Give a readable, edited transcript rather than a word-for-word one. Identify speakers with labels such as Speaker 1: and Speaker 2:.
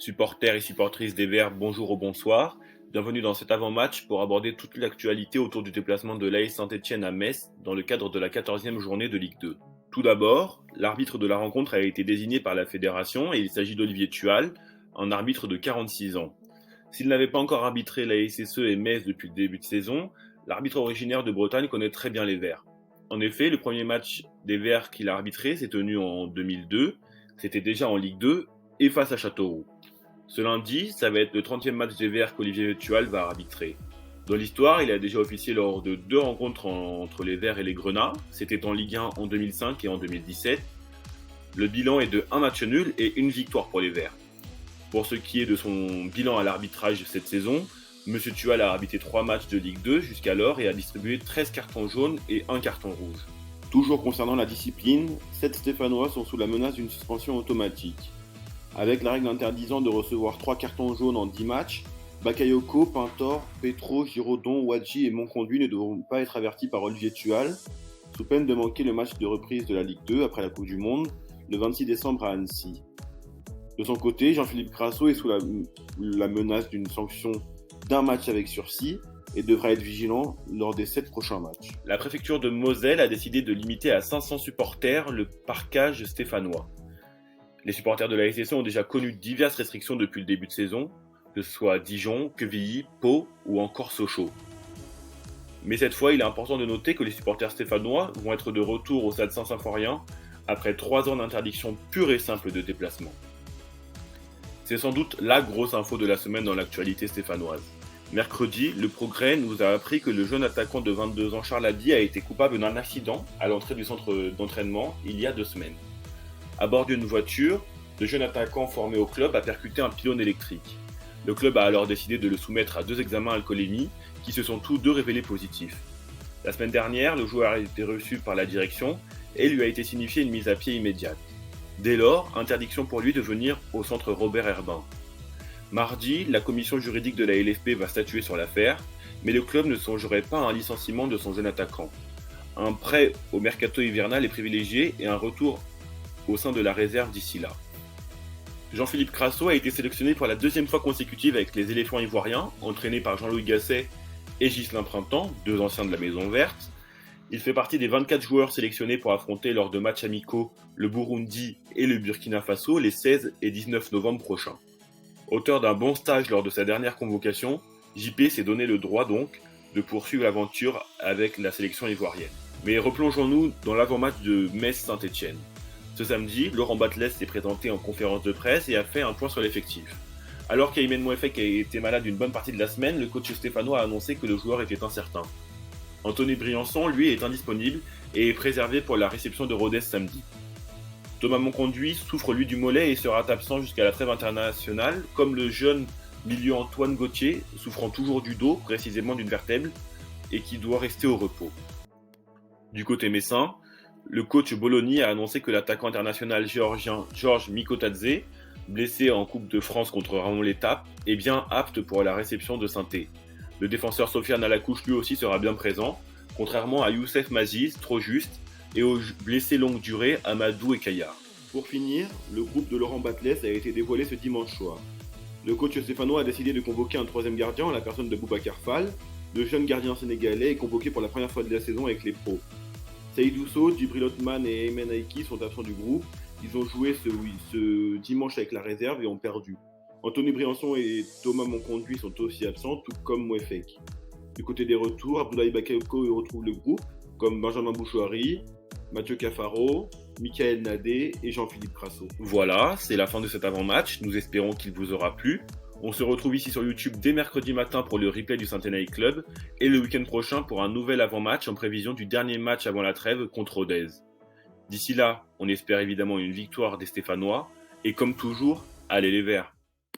Speaker 1: Supporters et supportrices des Verts, bonjour ou bonsoir. Bienvenue dans cet avant-match pour aborder toute l'actualité autour du déplacement de l'AS Saint-Étienne à Metz dans le cadre de la 14e journée de Ligue 2. Tout d'abord, l'arbitre de la rencontre a été désigné par la fédération et il s'agit d'Olivier Thual, un arbitre de 46 ans. S'il n'avait pas encore arbitré la SSE et Metz depuis le début de saison, l'arbitre originaire de Bretagne connaît très bien les Verts. En effet, le premier match des Verts qu'il a arbitré s'est tenu en 2002, c'était déjà en Ligue 2 et face à Châteauroux. Ce lundi, ça va être le 30e match des Verts qu'Olivier Thual va arbitrer. Dans l'histoire, il a déjà officié lors de 2 rencontres entre les Verts et les Grenats. C'était en Ligue 1 en 2005 et en 2017. Le bilan est de 1 match nul et 1 victoire pour les Verts. Pour ce qui est de son bilan à l'arbitrage cette saison, M. Thual a arbitré 3 matchs de Ligue 2 jusqu'alors et a distribué 13 cartons jaunes et 1 carton rouge. Toujours concernant la discipline, 7 Stéphanois sont sous la menace d'une suspension automatique. Avec la règle interdisant de recevoir 3 cartons jaunes en 10 matchs, Bakayoko, Pintor, Petro, Giraudon, Wadji et Monconduit ne devront pas être avertis par Olivier Thual, sous peine de manquer le match de reprise de la Ligue 2 après la Coupe du Monde, le 26 décembre à Annecy. De son côté, Jean-Philippe Crasso est sous la menace d'une sanction d'un match avec sursis et devra être vigilant lors des 7 prochains matchs. La préfecture de Moselle a décidé de limiter à 500 supporters le parquage stéphanois. Les supporters de la SSE ont déjà connu diverses restrictions depuis le début de saison, que ce soit Dijon, Quevilly, Pau ou encore Sochaux. Mais cette fois, il est important de noter que les supporters stéphanois vont être de retour au stade Saint-Symphorien après 3 ans d'interdiction pure et simple de déplacement. C'est sans doute la grosse info de la semaine dans l'actualité stéphanoise. Mercredi, le Progrès nous a appris que le jeune attaquant de 22 ans Charles Hadi a été coupable d'un accident à l'entrée du centre d'entraînement il y a 2 semaines. À bord d'une voiture, le jeune attaquant formé au club a percuté un pylône électrique. Le club a alors décidé de le soumettre à 2 examens alcoolémie qui se sont tous 2 révélés positifs. La semaine dernière, le joueur a été reçu par la direction et lui a été signifié une mise à pied immédiate. Dès lors, interdiction pour lui de venir au centre Robert Herbin. Mardi, la commission juridique de la LFP va statuer sur l'affaire, mais le club ne songerait pas à un licenciement de son jeune attaquant. Un prêt au mercato hivernal est privilégié et un retour au sein de la réserve d'ici là. Jean-Philippe Crasso a été sélectionné pour la 2e fois consécutive avec les éléphants ivoiriens, entraînés par Jean-Louis Gasset et Ghislain Printemps, 2 anciens de la Maison Verte. Il fait partie des 24 joueurs sélectionnés pour affronter lors de matchs amicaux le Burundi et le Burkina Faso les 16 et 19 novembre prochains. Auteur d'un bon stage lors de sa dernière convocation, JP s'est donné le droit donc de poursuivre l'aventure avec la sélection ivoirienne. Mais replongeons-nous dans l'avant-match de Metz-Saint-Étienne. Ce samedi, Laurent Batles s'est présenté en conférence de presse et a fait un point sur l'effectif. Alors qu'Aymen Mouefek a été malade une bonne partie de la semaine, le coach stéphanois a annoncé que le joueur était incertain. Anthony Briançon, lui, est indisponible et est préservé pour la réception de Rodez samedi. Thomas Monconduit souffre lui du mollet et sera absent jusqu'à la trêve internationale, comme le jeune milieu Antoine Gauthier, souffrant toujours du dos, précisément d'une vertèbre, et qui doit rester au repos. Du côté messin, le coach Bologna a annoncé que l'attaquant international géorgien Georges Mikotadze, blessé en Coupe de France contre Ramon Létape, est bien apte pour la réception de Saint-Étienne. Le défenseur Sofiane Alacouche lui aussi sera bien présent, contrairement à Youssef Maziz, trop juste, et aux blessés longue durée Amadou et Kayar. Pour finir, le groupe de Laurent Batles a été dévoilé ce dimanche soir. Le coach stéphanois a décidé de convoquer un 3e gardien en la personne de Boubacar Fall. Le jeune gardien sénégalais est convoqué pour la première fois de la saison avec les pros. Seydou Sow, Djibril Othman et Aymen Aiki sont absents du groupe. Ils ont joué ce dimanche avec la réserve et ont perdu. Anthony Briançon et Thomas Monconduit sont aussi absents, tout comme Mouefek. Du côté des retours, Abdoulaye Bakayoko retrouve le groupe, comme Benjamin Bouchouari, Mathieu Cafaro, Michael Nadé et Jean-Philippe Crasso. Voilà, c'est la fin de cet avant-match. Nous espérons qu'il vous aura plu. On se retrouve ici sur YouTube dès mercredi matin pour le replay du Saint-Étienne Club et le week-end prochain pour un nouvel avant-match en prévision du dernier match avant la trêve contre Rodez. D'ici là, on espère évidemment une victoire des Stéphanois et comme toujours, allez les Verts!